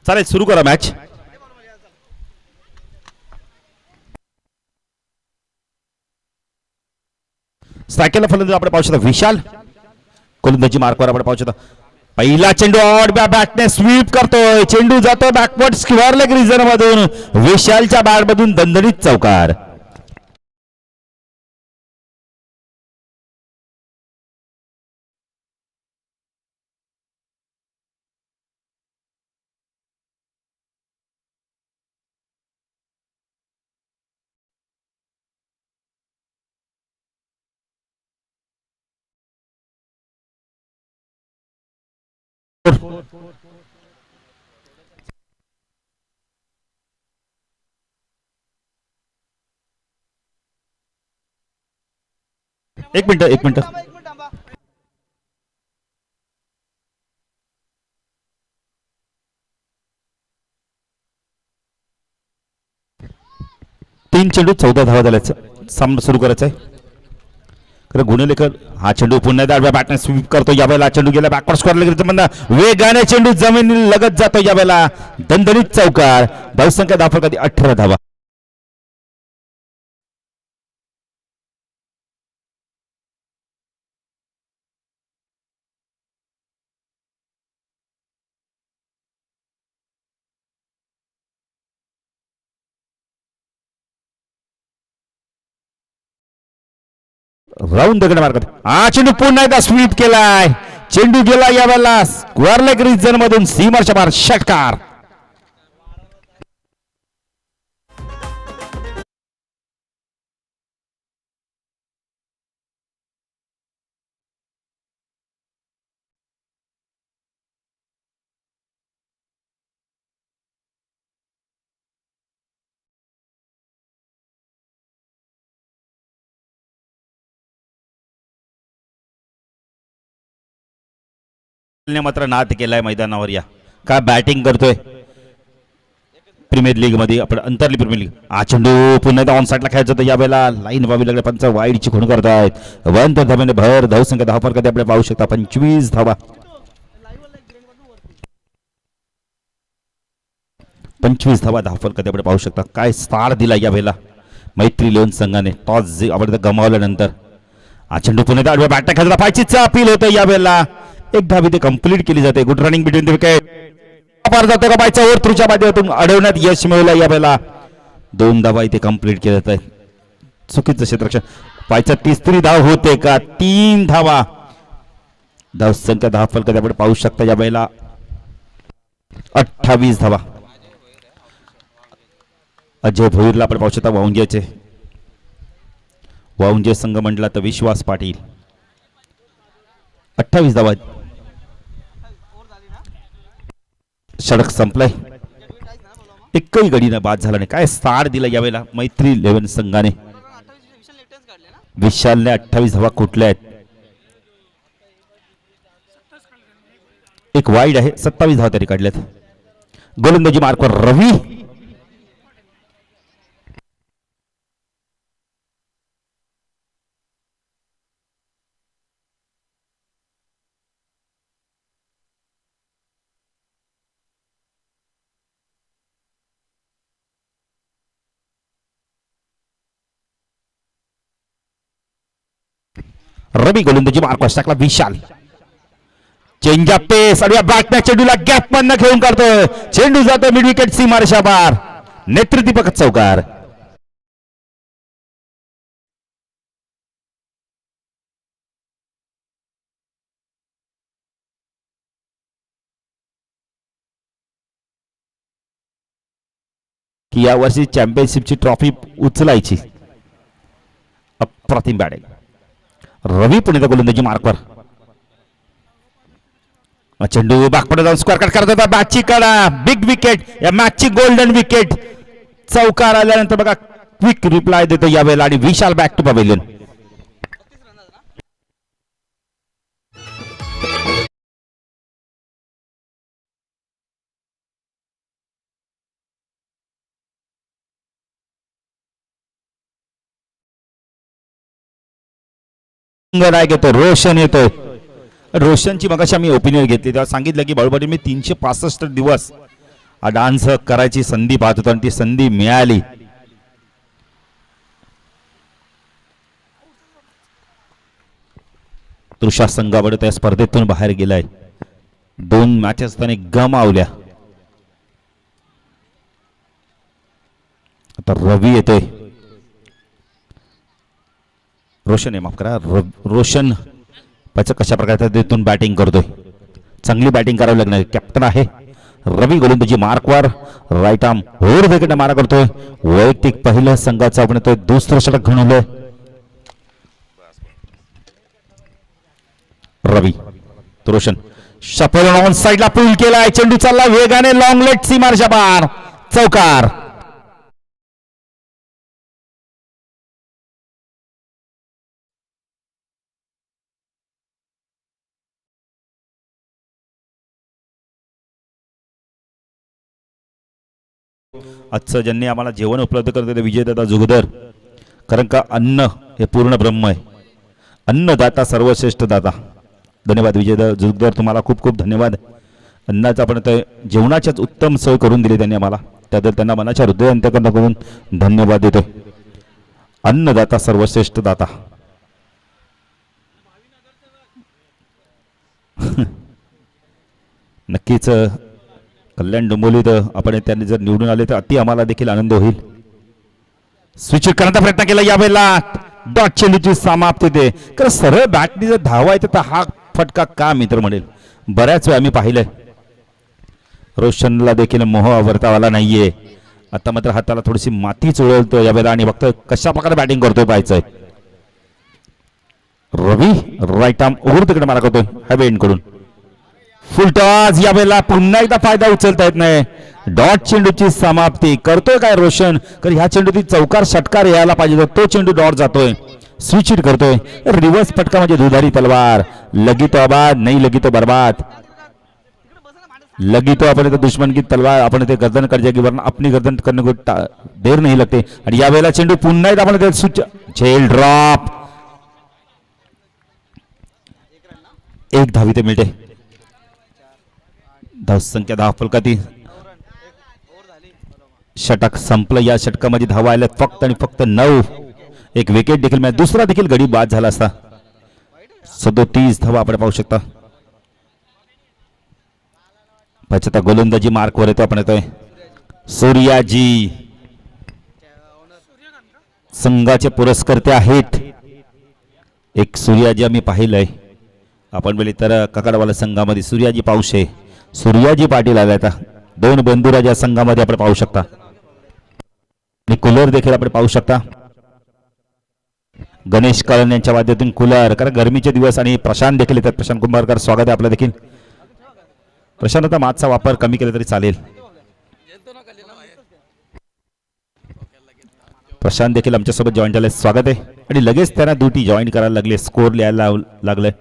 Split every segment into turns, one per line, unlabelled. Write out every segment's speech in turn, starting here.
चालेल, सुरू करा मॅच. स्ट्रायकरला फलंदाज आपण पाहू शकता विशाल. गोलंदाजी मार्कवर आपण पाहू शकता. पहिला चेंडू आउट बॅटने स्वीप करतोय. चेंडू जातोय बॅकवर्ड स्क्वेअर लेग रिजन मधून. विशालच्या बॅट मधून दणदणीत चौकार. एक मिनिट. 3 चेंडू 14 धावा झाल्याचं सामना सुरू करायचा आहे. खरं गुणलेखर हा चेंडू पुन्हा एकदा बॅटने स्वीप करतो. यावेळेला चेंडू गेला बॅकवर्ड स्क्वेअर लेग रिजन मधून. वेगाने चेंडू जमिनी लगत जातो. यावेळेला दणदणीत चौकार. धावसंख्या दाखल कधी 18 धावा. राऊंड दगड मार्गात हा चेंडू पुन्हा एकदा स्वीप केलाय. चेंडू गेला यावेळेला स्क्वेअर लेग रिजन मधून सीमाच्या बाहेर. षटकार. मात्र नाद केलाय मैदानावर. या काय बॅटिंग करतोय प्रीमियर लीग मध्ये, आपण अंतरली प्रीमियर लीग. हा चेंडू पुन्हा एकदा ऑन साईडला खेळायचं होतं. यावेळेला लाईन व्हावी लागले. पंच वाईडची खूण करतायत. 1 धाब्याने भर. धावसंख्या धाव फरक आपण पाहू शकता 25 धावा. 25 धावा धाव फरक आपण पाहू शकता. काय स्टार दिला यावेळेला मैत्री लिओन संघाने टॉस आपण गमावल्यानंतर. हा चेंडू पुन्हा एकदा बॅट खेळायला पायचीचा अपील होतं. यावेळेला एक धाव इथे कंप्लीट केली जाते. Good running between the wicket. पार जातो का पायचा ओव्हर थ्रूच्या माध्यमातून अडवण्यात यश मिळवलं. यावेळेला 2 धावा इथे कंप्लीट केल्या जात आहेत. चुकीचं क्षेत्ररक्षण. पायचा तिसरी धाव होते का? 3 धावा. धाव संख्या धाव फलक आपण पाहू शकता. यावेळेला 28 धावा. अजय भोईरला आपण पाहू शकता. वाऊंजे संघ म्हटला तर विश्वास पाटील. 28 धावा. षटक संपलाय. एकही गडीनं बाद झाला नाही. काय स्टार दिला यावेळेला मैत्री लेवन संघाने. विशालने 28 धावा कुठल्या आहेत. एक वाईड आहे. 27 धावा तरी काढल्यात. गोलंदाजी मार्कवर रवी. रवी गोलंदाजी मार्कवर टाकला. विशाल चेंज अप पेस आणि बॅटने चेंडूला गॅप मधनं खेळून काढतोय. चेंडू जातो मिड विकेट सीमारेषा पार. नेतृदीपक चौकार. की यावर्षी चॅम्पियनशिपची ट्रॉफी उचलायची. अप्रतिम बॅटिंग. रवी पुणे गोलंदाजी मार्कवर. चेंडू बाकपडे जाऊन स्क्वेअर कट करत होता. बॅटची कडा. Big wicket. या मॅचची गोल्डन विकेट. चौकार आल्यानंतर बघा क्विक रिप्लाय देतो यावेळेला आणि विशाल बॅक टू पवेलियन. घेतो रोशन येतो. रोशनची मगाशी आम्ही ओपिनियन घेतली तेव्हा सांगितलं की बळबडी मी 365 दिवस डान्स करायची संधी पाहत होतो आणि ती संधी मिळाली. तृषा संघाकडे त्या स्पर्धेतून बाहेर गेलाय. 2 मॅचेस त्याने गमावल्या. आता रवी येतोय. रोशन आहे, माफ करा, रोशन त्याचं कशा प्रकारच्या तिथून बॅटिंग करतोय. चांगली बॅटिंग करावी लागणार. कॅप्टन आहे रवी. गोलंदाजी मार्कवर राईट आर्म ओव्हर विकेट मारा करतोय. वैयक्तिक पहिल्या संघाचा आपण तो दुसरं षटक घडवलंय. रवी रोशन शफल ऑन साइडला पूल केलाय. चेंडू चालला वेगाने लॉंग लेट सीमारच्या पार. चौकार. आजचं ज्यांनी आम्हाला जेवण उपलब्ध करते विजयदादा जुगदर. कारण का अन्न हे पूर्ण ब्रह्म आहे. अन्नदाता सर्वश्रेष्ठ दाता. धन्यवाद विजयदादा जुगदर, तुम्हाला खूप खूप धन्यवाद. अन्नाचं आपण ते जेवणाच्याच उत्तम सोय करून दिली त्यांनी आम्हाला. त्याबद्दल त्यांना मनाच्या हृदयांतकरणाकडून धन्यवाद देतो. अन्नदाता सर्वश्रेष्ठ दाता. नक्कीच कल्याण डोंबिवलीत आपण त्यांनी जर निवडून आले तर अति आम्हाला देखील आनंद होईल. स्विच करण्याचा प्रयत्न केला यावेळेला. डॉट चेंडूची समाप्ती ते. कारण सरळ बॅटनी जर धावा येते तर हा फटका का मित्र म्हणेल. बऱ्याच वेळा आम्ही पाहिलंय. रोशनला देखील मोह आवरतावाला नाहीये. आता मात्र हाताला थोडीशी माती चोळतो यावेळेला आणि फक्त कशा प्रकारे बॅटिंग करतोय पाहायचंय. रवी राईट आर्म ओव्हर तिकडे मारा करतोय हॅवेंड कडून. फुलटॉस यावेळेला पुन्हा एकदा फायदा उचलता येत नाही. डॉट चेंडूची समाप्ती करतोय काय रोशन. कारण ह्या चेंडूची चौकार षटकार यायला पाहिजे. तो चेंडू डॉट जातोय. स्विच हिट करतोय. रिव्हर्स फटका म्हणजे दुधारी तलवार. लगी तो आबाद नाही लगी तो बर्बाद. लगी तो आपण दुश्मन की तलवार आपण ते गर्दन कर जाएगी वरना अपनी गर्दन करने को देर नहीं लगते. आणि यावेळेला चेंडू पुन्हा एकदा आपण स्विच झेल ड्रॉप. 1 धावी ते मिळते. धावसंख्या 10 फलकाती. षटक संपलं. या षटकामध्ये धावा आल्या फक्त आणि फक्त 9. एक विकेट देखील मिळाला. दुसरा देखील गडी बाद झाला असता. 37 धावा आपण पाहू शकता. पचता गोलंदाजी मार्कवर येतो आपण येतोय. सूर्याजी संघाचे पुरस्कर्ते आहेत. एक सूर्याजी आम्ही पाहिलंय. आपण बोले तर ककडवाला संघामध्ये सूर्याजी पावशे, सूर्याजी पाटील आले. आता 2 बंधुराज या संघामध्ये आपण पाहू शकता. आणि कूलर देखील आपण पाहू शकता. गणेश कळण यांच्या माध्यमातून कूलर. कारण गरमीचे दिवस आणि प्रशांत देखील येतात. प्रशांत कुंभारकर स्वागत आहे आपलं देखील. प्रशांत आता मातचा वापर कमी केला तरी चालेल. प्रशांत देखील आमच्यासोबत जॉईन झाले. स्वागत आहे. आणि लगेच त्यांना ड्युटी जॉईन करायला लागले. स्कोर लिहायला लागले.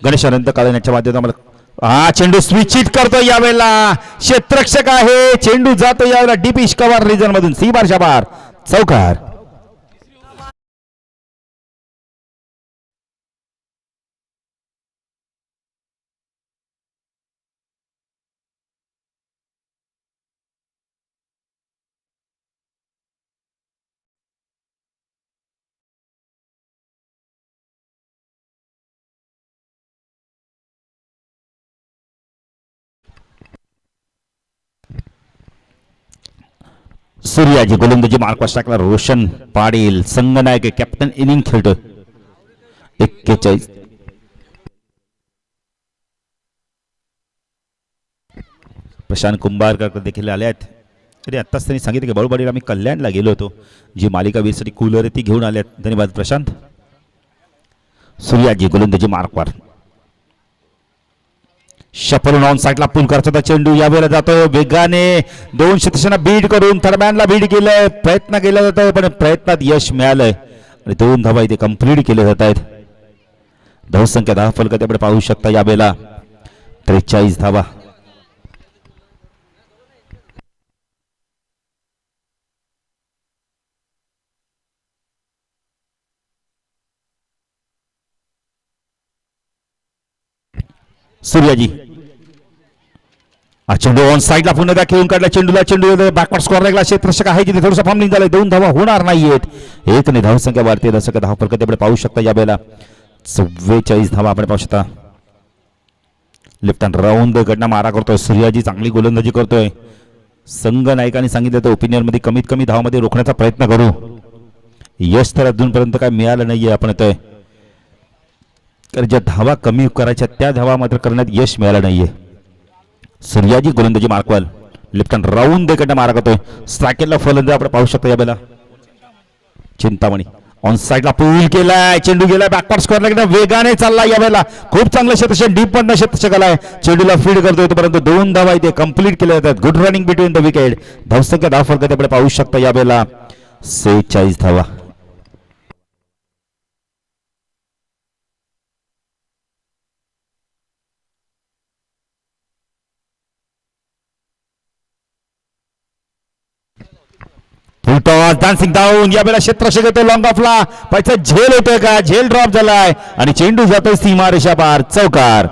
गणेश अनंत काळे यांच्या माध्यमातून हा चेंडू स्विच हिट करतो यावेळेला. क्षेत्ररक्षक आहे. चेंडू जातो यावेळेला डीप इश कव्हर रिजन मधून सीमारच्या बाहेर. चौकार. सूर्याजी गोलंदाजी मार्कवर टाकला. रोशन पाटील संघनायक कॅप्टन इनिंग खेळतो. 41. प्रशांत कुंभारकर देखील आले आहेत. तरी आत्ताच त्यांनी सांगितलं की बळूबाडीला आम्ही कल्याणला गेलो होतो. जी मालिका वीरसाठी कूलर ती घेऊन आल्यात. धन्यवाद प्रशांत. सूर्याजी गोलंदाजी मार्कवर शफल ऑन साइडला पूल करतो. चेंडू यावेळेला जातोय वेगाने. 2 शतकांना बीट करून थर्डमॅनला बीट केलंय. प्रयत्न केला जातोय पण प्रयत्नात यश मिळालंय आणि 2 धावा इथे कंप्लीट केले जात आहेत. धावसंख्या 10 फलकात आपण पाहू शकता. यावेळेला 43 धावा. सूर्याजी चेंडू ऑन साईडला पुन्हा एकदा खेळून काढला चेंडू बॅकवर्ड स्कोअर लागला क्षेत्ररक्षक आहे जिथे थोडंसं फार्मलिंग झालंय 2 धावा होणार नाहीयेत एक ने धावसंख्या वाढते दर्शक धाव फलक आपण पाहू शकता या वेळेला 44 धावा आपण पाहू शकता लेफ्ट हँड राऊंड गडना मारा करतोय सूर्याजी चांगली गोलंदाजी करतोय संघ नायकांनी सांगितलं तर ओपिनियन मध्ये कमीत कमी धावामध्ये रोखण्याचा प्रयत्न करू यश तर अजूनपर्यंत काय मिळालं नाहीये आपण येतोय तर ज्या धावा कमी करायच्या त्या धावा मात्र करण्यात यश मिळालं नाहीये सूर्याजी गोलंदाजी मार्कवाल लेफ्ट हँड राऊंड गडना मारा करतोय स्ट्रायकेला फलंदाज आपण पाहू शकता या वेळेला चिंतामणी ऑन साइडला पूल केलाय चेंडू गेलाय बॅकवर्ड स्कोअर लागला वेगाने चालला या वेळेला खूप चांगलं क्षेत्ररक्षण डीप मधनं क्षेत्ररक्षक आलाय चेंडूला फीड करतोय परंतु 2 धावा इथे कंप्लीट केल्या जातात good running between the wicket धावसंख्या धाव फलक आपण पाहू शकता या वेळेला 46 धावा डान्सिंग डाऊन या वेळेला क्षेत्ररक्षक येतो लॉंग ऑफला पायचा झेल होतोय का झेल ड्रॉप झालाय आणि चेंडू जातोय सीमारेषा पार चौकार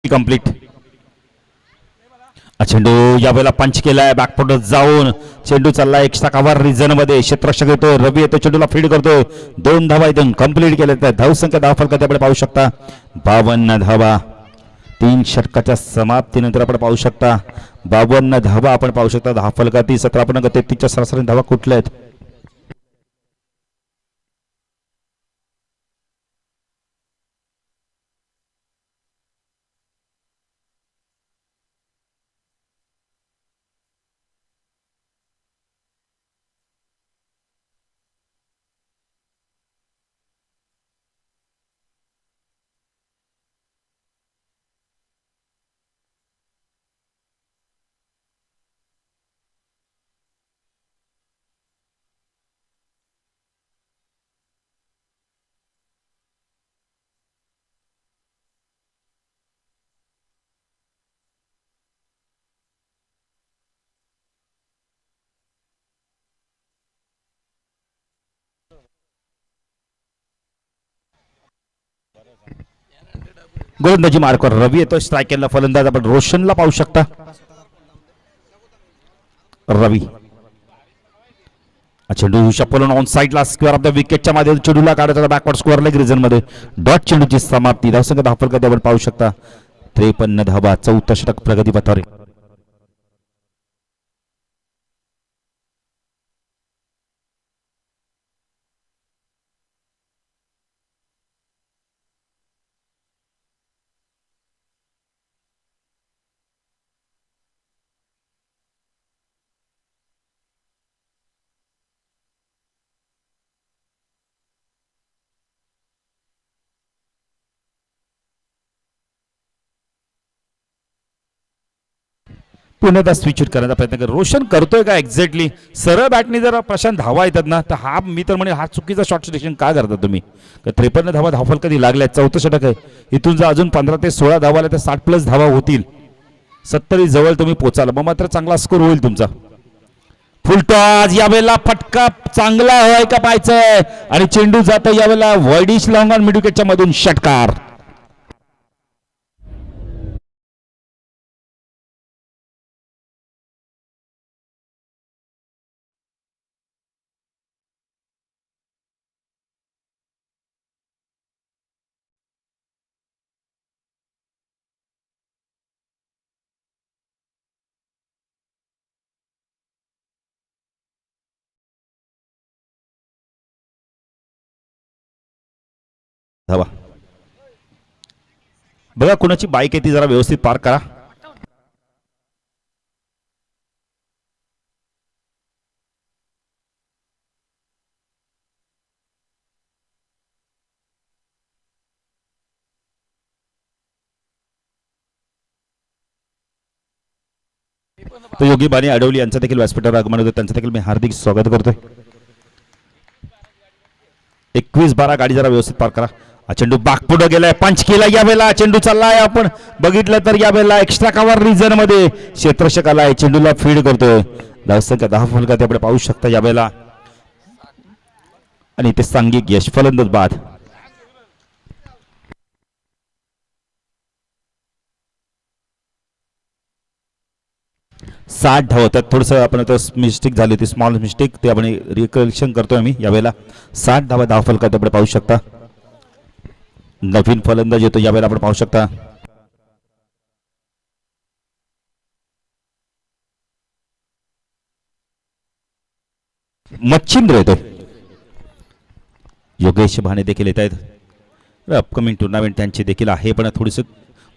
कंप्लीट चेंडू या वेळेला पंच केलाय बॅकफुट जाऊन चेंडू चालला एक्स्ट्रा कव्हर रिजन मध्ये क्षेत्ररक्षक येतो रवी येतो चेंडूला फीड करतो 2 धावा इथून कंप्लीट केल्या धावसंख्या धाव फलकात आपण पाहू शकता 52 धावा 3 षटकाच्या समाप्तीनंतर आपण पाहू शकता 52 धावा आपण पाहू शकता धाव फलकातील 17.33च्या सरासरी धावा कुठल्या आहेत गोलंदाजी मार्कवर रवी येतो स्ट्रायकरला फलंदाज आपण रोशनला पाहू शकता रवी चेंडू शपलून ऑन साइडला स्क्वेअर ऑफ द विकेटच्या मध्ये चेंडूला काढायचा बॅकवर्ड स्कोअर लेग रिजन मध्ये डॉट चेंडूची समाप्ती धावसंख्या धाव फलकात आपण पाहू शकता 53 धावा 14 षटक प्रगती पथावर पुन्हा स्विच करण्याचा प्रयत्न कर रोशन करतोय का एक्झॅक्टली सरळ बॅटने जर प्रशांत धावा येतात ना तर हा मी तर म्हणे हा चुकीचा शॉर्ट सिलेक्शन का करता तुम्ही 53 धावा धावफल कधी लागल्या 4थं षटक आहे इथून जर अजून 15 ते 16 धावा आल्या तर 60+ धावा होतील 70 जवळ तुम्ही पोचाल मग मात्र चांगला स्कोर होईल तुमचा फुलटॉस यावेळेला फटका चांगला होय का पाहायचंय आणि चेंडू जातो यावेळेला वाईडिश लॉंग ऑन मिड विकेटच्या मधून षटकार धावा बघा कुणाची बाईक आहे ती जरा व्यवस्थित पार्क करा तो योगी बानी अडवली यांचा देखील व्यासपीठावर आगमन होतं त्यांचं देखील मी हार्दिक स्वागत करतोय 21-12 गाडी जरा व्यवस्थित पार करा. हा चेंडू बागपुढं गेलाय, पंच केला यावेळेला. चेंडू चाललाय, आपण बघितलं तर यावेळेला एक्स्ट्रा कव्हर रिजन मध्ये क्षेत्ररक्षक आलाय, चेंडूला फीड करतोय. धावसंख्या 10 फलकात आपण पाहू शकता यावेळेला. आणि ते सांघिक यश, फलंदाज बाद. 60 धाव होतात. थोडंसं आपण आता मिस्टेक झाली होती, स्मॉल मिस्टेक, ते आपण रिकलेक्शन करतोय आम्ही यावेळेला. 60 धावा धाव फलकात आपण पाहू शकता. नवीन फलंदाज येतो यावेळेला, आपण पाहू शकता. मच्छिंद्र येतो. योगेश भाणे देखील येत आहेत. अपकमिंग टुर्नामेंट त्यांची देखील आहे, पण थोडीसं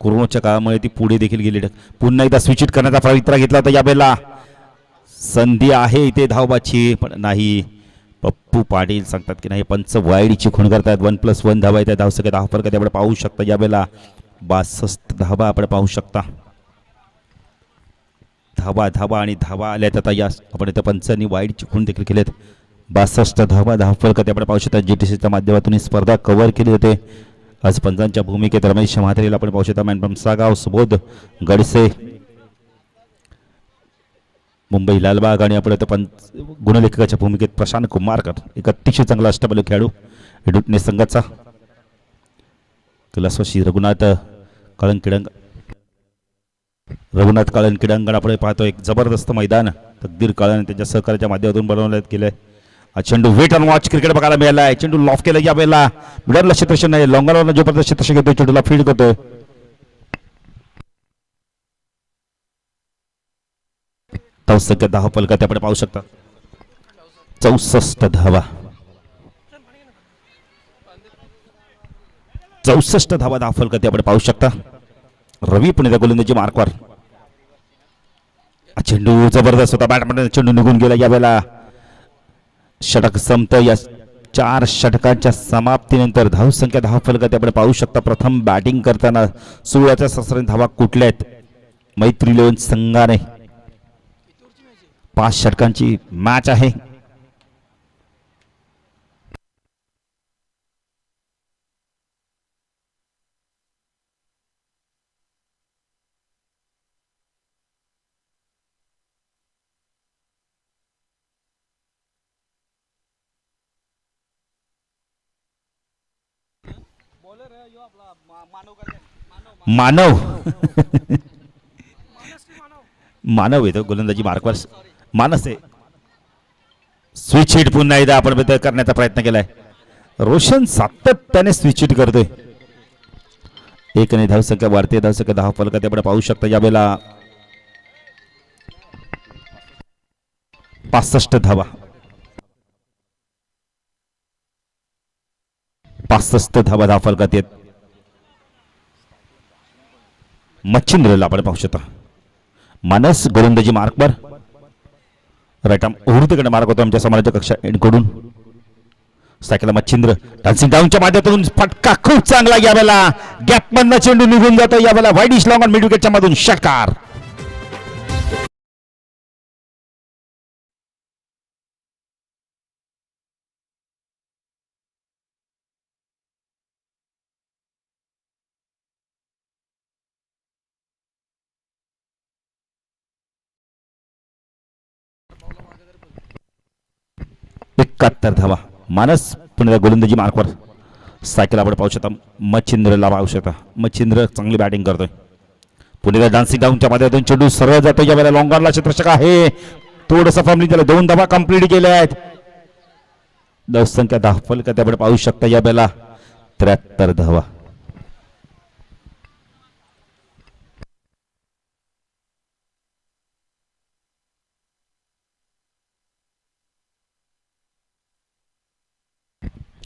कोरोनाच्या काळामुळे ती पुढे देखील गेली. पुन्हा एकदा स्विच करण्याचा पवित्रा घेतला होता यावेळेला. संधी आहे इथे धावबाची, पण नाही. पप्पू पाटील सांगतात की नाही, पंच वाईडची खूण करतात. 1+1 धावा येतात. धावसंख्या 10 फलकात आपण पाहू शकता यावेळेला. 62 धावा आपण पाहू शकता. धावा आणि धावा आल्यात आता या. आपण इथं पंचांनी वाईडची खूण देखील केलेत. 62 धावा 10 फलकात आपण पाहू शकता. GTCच्या माध्यमातून ही स्पर्धा कव्हर केली होते. आज पंचांच्या भूमिकेत रमेश म्हात्रेला आपण पाहू शकता. मॅनफ्रॉम सागाव, सुबोध गडसे, मुंबई लालबाग. आणि आपण पंच गुणलेखकाच्या भूमिकेत प्रशांत कुमारकर, एक अतिशय चांगला अष्टबल खेळाडू एडुटने संघाचा. तुलास्वाशी रघुनाथ काळन आपण पाहतो. एक जबरदस्त मैदान तकदीर काळन त्यांच्या सहकार्याच्या माध्यमातून बनवण्यात गेलंय. हा चेंडू वेट अँड वॉच क्रिकेट बघायला मिळालाय. चेंडू लॉफ केला यावेळेला. मिडरला क्षेत्ररक्षण नाही, लॉंगरला जोपर्यंत क्षेत्ररक्षक येतोय, चेंडूला फीड करतोय. धावसंख्या 10 फलकात आपण पाहू शकता. 64 धावा. 64 धावा 10 फलकात आपण पाहू शकता. रवी पुणे गोलंदाजी मार्कवर. चेंडू जबरदस्त होता, बॅटमध्ये चेंडू निघून गेला यावेळेला. षटक संपत. या 4 षटकांच्या समाप्तीनंतर धावसंख्या 10 फलकात आपण पाहू शकता. प्रथम बॅटिंग करताना 16च्या सरासरी धावा कुठल्या आहेत मैत्री इलेव्हन संघाने. 5 षटकांची मॅच आहे. मानव मानव येतो गोलंदाजी मार्कवर. मानस आहे. स्विच हिट पुन्हा एकदा आपण करण्याचा प्रयत्न केलाय. रोशन सातत्याने स्विच हिट करतोय. एक आणि धावसंख्या वाढते. धावसंख्या 10 फलकात आपण पाहू शकता यावेळेला. 65 धावा. 65 धावा 10 फलकात येत. मच्छिंद्रला आपण पाहू शकता. मानस गोलंदाजी मार्कवर. राईट आर्म उर्दकडे मार्क होतो आमच्या समाजाच्या कक्षा कडून. सायकल मच्छिंद्र डान्सिंग डाऊनच्या माध्यमातून फटका खूप चांगला यावेळेला. गॅप मधनं चेंडू निघून जातो यावेळेला. वाईडिश लॉंग ऑन मिड विकेटच्या मधून षटकार. धावा. मानस पुणे गोलंदाजी मार्कवर. सायकल आपण पाहू शकता. मच्छिंद्रला पाहू शकता. मच्छिंद्र चांगली बॅटिंग करतोय. पुणेला डान्सिंग डाऊनच्या माध्यमातून चेंडू सरळ जातो यावेळेला. लॉंगॉनला क्षेत्ररक्षक आहे. थोडंसं फॉर्मली त्याला 2 धावा कंप्लीट केल्या आहेत. धावसंख्या 10 फलकात आपण पाहू शकता यावेळेला. 73 धावा.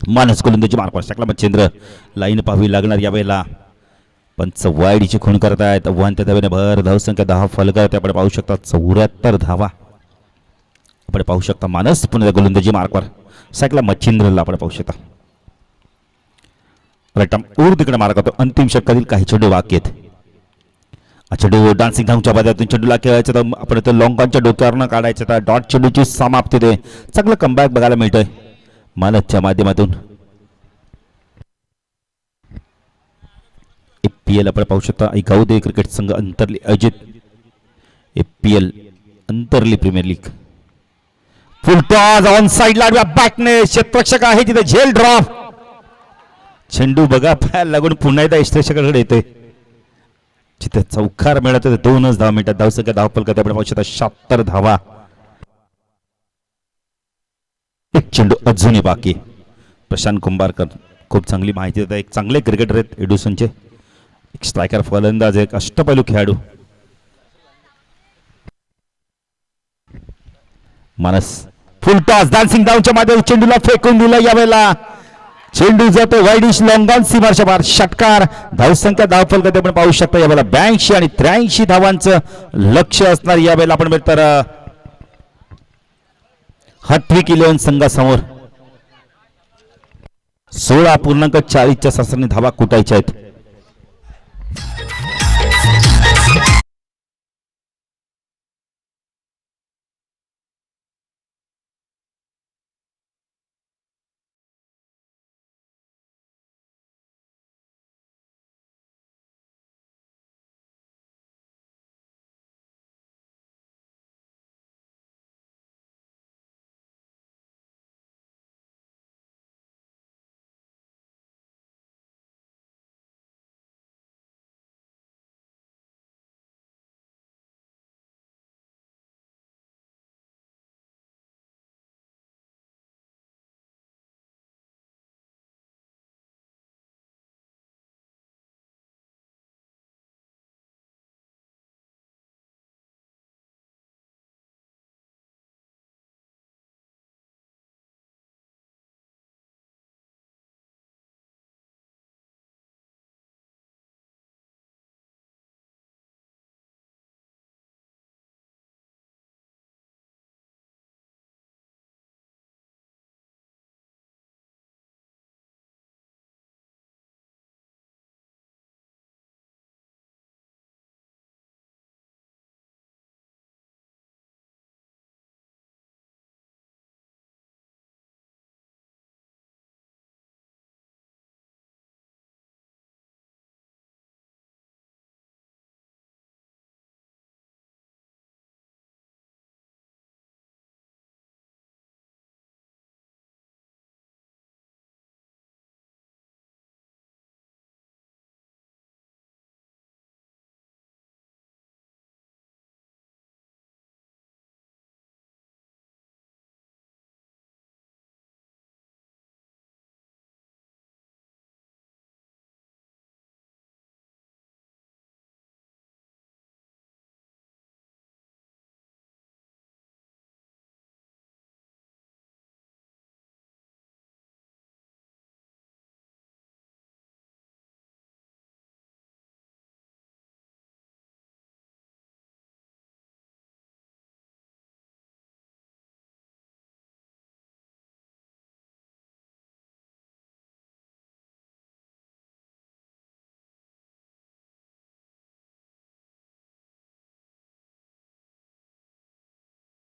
मानस गोलंदाजी मार्कवर. शकला मच्छिंद्र. लाईन पाहावी लागणार यावेळेला. पंच वाईडची खूण करतायत. आव्हान त्या धावेने भर. धावसंख्या 10 फलकात आपण पाहू शकता. 74 धावा आपण पाहू शकता. मानस पुन्हा गोलंदाजी मार्कवर. सायकला मच्छिंद्रला आपण पाहू शकता. राईट आर्म उर्दकडे मार्क होतो. अंतिम षटकातील काही चेंडू बाकी आहेत. चेंडू डान्सिंग धावच्या बाजारातून चेंडूला खेळायचं तर आपण इथं लॉंगॉनच्या डोक्यावरनं काढायचं तर डॉट चेंडूची समाप्ती दे. चांगलं कमबॅक बघायला मिळतोय मानसच्या माध्यमातून. IPL आपण पाहू शकता गावदे क्रिकेट संघ अंतरली अजित APL अंतरली premier league. Full toss on side ला बॅटने क्षेत्ररक्षक आहे तिथे झेल ड्रॉप. चेंडू बघा पायाला लागून पुन्हा एकदा क्षेत्ररक्षकाकडे येतोय. जिथे चौकार मिळत 2च धावा मिळतात. धावसंख्या धावफलकात आपण पाहू शकता 76 धावा. एक चेंडू अजूनही बाकी. प्रशांत कुंभारकर खूप चांगली माहिती देतात. एक चांगले क्रिकेटर आहेत एडुसनचे. एक स्ट्रायकर फलंदाज एक अष्टपैलू खेळाडू. मानस फुल टॉस डान्सिंग डाऊनच्या माध्यमातून चेंडूला फेकून दिला. यावेळेला चेंडू जातो वाईडिश लॉंगॉन सीमारच्या बाहेर. षटकार. धावसंख्या धावफलकात आपण पाहू शकता यावेळेला 82 आणि 83 धावांचं लक्ष असणार. यावेळेला आपण तर हॅट्रिक 11 संघासमोर 16.40च्या सासरने धावा कुटायच्या आहेत.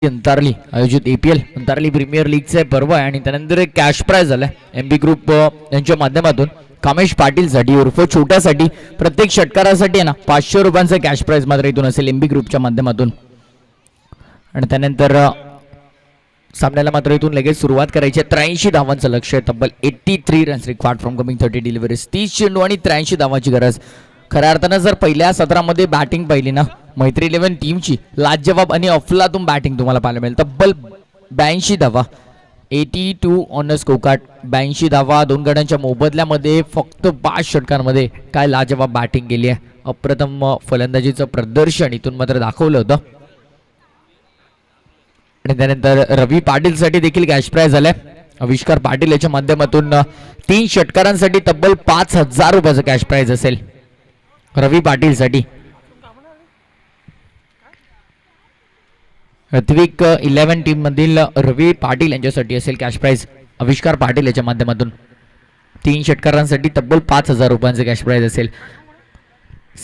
अंतरली आयोजित APL अंतरली प्रीमियर लीगचे पर्व आहे आणि त्यानंतर एक कॅश प्राइज झालाय MB ग्रुप यांच्या माध्यमातून कामेश पाटील साठी उर्फ छोट्यासाठी प्रत्येक षटकारासाठी ना 500 रुपयांचा कॅश प्राइज मात्र इथून असेल MB ग्रुपच्या माध्यमातून. आणि त्यानंतर सामन्याला मात्र इथून लगेच सुरुवात करायची. 83 धावांचं लक्ष आहे. तब्बल 83 runs required from coming 30 deliveries. 30 चेंडू आणि 83 धावांची गरज. खऱ्या अर्थानं जर पहिल्या सत्रामध्ये बॅटिंग पाहिली ना मैत्री 11 टीमची लाजवाब आणि अफलातून बॅटिंग तुम्हाला पाहायला मिळेल. तब्बल 82 धावा 82 ऑन द स्कोर कार्ड. 82 धावा 2 गड्यांच्या मोबदल्यामध्ये फक्त 5 षटकांमध्ये काय लाजवाब बॅटिंग केली आहे. अप्रथम फलंदाजीचं प्रदर्शन इथून मात्र दाखवलं होतं. आणि त्यानंतर रवी पाटील साठी देखील कॅश प्राइज झालाय. आविष्कार पाटील याच्या माध्यमातून 3 षटकारांसाठी तब्बल 5000 रुपयाचं कॅश प्राइज असेल रवी पाटील साठी. ऋत्विक 11 टीम मधील रवी पाटील यांच्यासाठी असेल कॅश प्राइज. आविष्कार पाटील याच्या माध्यमातून 3 षटकारांसाठी तब्बल 5000 रुपयांचं कॅश प्राइज असेल.